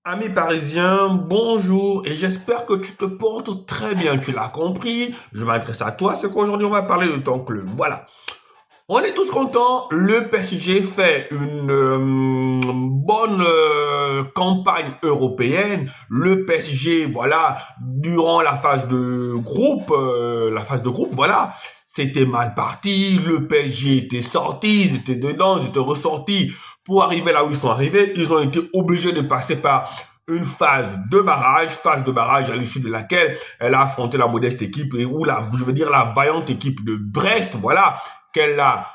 Amis parisiens, bonjour et j'espère que tu te portes très bien. Tu l'as compris, je m'adresse à toi, c'est qu'aujourd'hui on va parler de ton club. Voilà. On est tous contents, le PSG fait une bonne campagne européenne. Le PSG, voilà, durant la phase de groupe, voilà, c'était mal parti. Le PSG était sorti, ils étaient dedans, ils étaient ressortis. Pour arriver là où ils sont arrivés, ils ont été obligés de passer par une phase de barrage à l'issue de laquelle elle a affronté la modeste équipe, la vaillante équipe de Brest, voilà, qu'elle a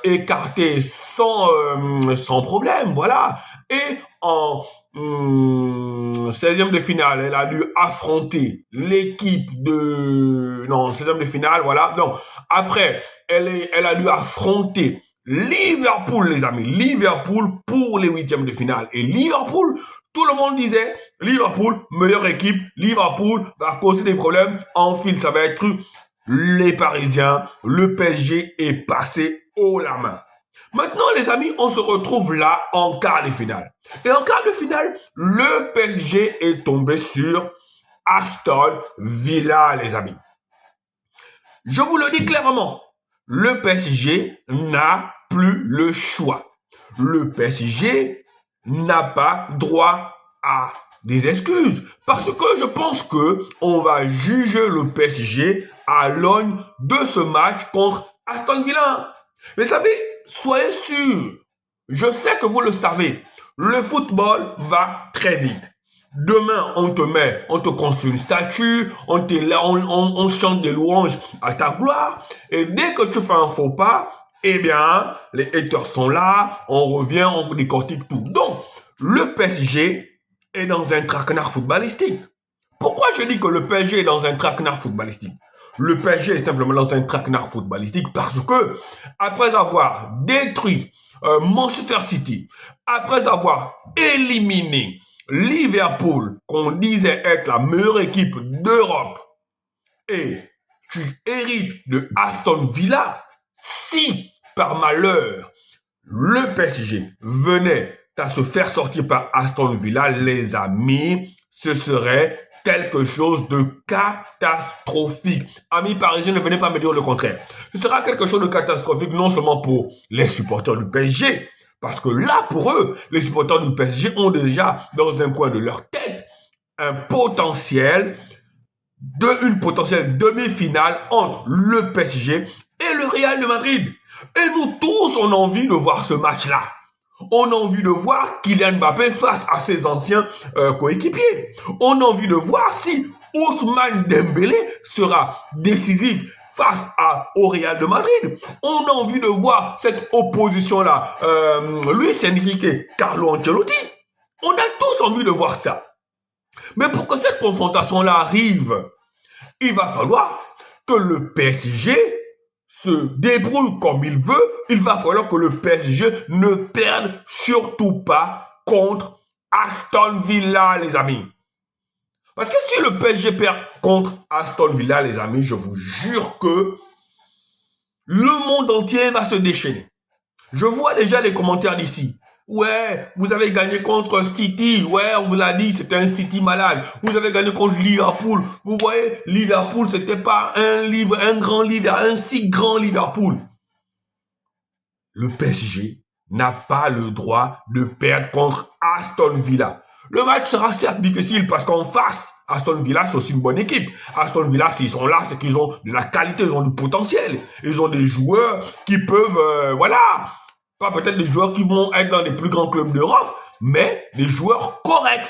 écarté sans problème, voilà. Et en 16e de finale, elle a dû affronter l'équipe de... Non, 16e de finale, voilà. Donc, après, elle a dû affronter Liverpool, les amis. Liverpool pour les 8e de finale. Et Liverpool, tout le monde disait, Liverpool, meilleure équipe. Liverpool va causer des problèmes. En fil, ça va être les Parisiens. Le PSG est passé haut la main. Maintenant, les amis, on se retrouve là en quart de finale. Et en quart de finale, le PSG est tombé sur Aston Villa, les amis. Je vous le dis clairement, le PSG n'a plus le choix. Le PSG n'a pas droit à des excuses. Parce que je pense que on va juger le PSG à l'aune de ce match contre Aston Villa. Mais vous savez, soyez sûrs, je sais que vous le savez, le football va très vite. Demain, on te construit une statue, on chante des louanges à ta gloire, et dès que tu fais un faux pas, eh bien, les haters sont là, on revient, on décortique tout. Donc, le PSG est dans un traquenard footballistique. Pourquoi je dis que le PSG est dans un traquenard footballistique? Le PSG est simplement dans un traquenard footballistique parce que, après avoir détruit Manchester City, après avoir éliminé Liverpool, qu'on disait être la meilleure équipe d'Europe, et tu hérites de Aston Villa, si par malheur le PSG venait à se faire sortir par Aston Villa, les amis, ce serait quelque chose de catastrophique. Amis parisiens, ne venez pas me dire le contraire. Ce sera quelque chose de catastrophique non seulement pour les supporters du PSG, parce que là, pour eux, les supporters du PSG ont déjà dans un coin de leur tête une potentielle demi-finale entre le PSG et le Real de Madrid. Et nous tous, on a envie de voir ce match-là. On a envie de voir Kylian Mbappé face à ses anciens coéquipiers. On a envie de voir si Ousmane Dembélé sera décisif face au Real de Madrid. On a envie de voir cette opposition-là. Luis Enrique, Carlo Ancelotti. On a tous envie de voir ça. Mais pour que cette confrontation-là arrive, il va falloir que le PSG se débrouille comme il veut. Il va falloir que le PSG ne perde surtout pas contre Aston Villa, les amis. Parce que si le PSG perd contre Aston Villa, les amis, je vous jure que le monde entier va se déchaîner. Je vois déjà les commentaires d'ici. Ouais, vous avez gagné contre City. Ouais, on vous l'a dit, c'était un City malade. Vous avez gagné contre Liverpool. Vous voyez, Liverpool, c'était pas un si grand Liverpool. Le PSG n'a pas le droit de perdre contre Aston Villa. Le match sera certes difficile parce qu'en face, Aston Villa, c'est aussi une bonne équipe. Aston Villa, s'ils sont là, c'est qu'ils ont de la qualité, ils ont du potentiel. Ils ont des joueurs qui peuvent, pas peut-être des joueurs qui vont être dans les plus grands clubs d'Europe, mais des joueurs corrects.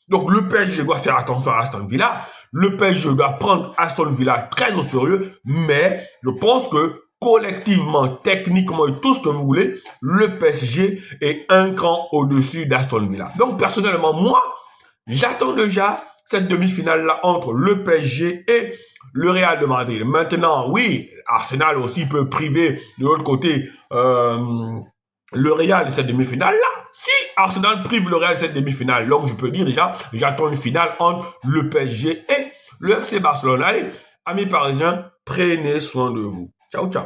Donc le PSG doit faire attention à Aston Villa. Le PSG doit prendre Aston Villa très au sérieux, mais je pense que collectivement, techniquement et tout ce que vous voulez, le PSG est un cran au-dessus d'Aston Villa. Donc personnellement, moi, j'attends déjà cette demi-finale-là entre le PSG et le Real de Madrid. Maintenant, oui, Arsenal aussi peut priver de l'autre côté le Real de cette demi-finale-là. Si Arsenal prive le Real de cette demi-finale, donc je peux dire déjà, j'attends une finale entre le PSG et le FC Barcelone. Allez, amis parisiens, prenez soin de vous. Ciao, ciao.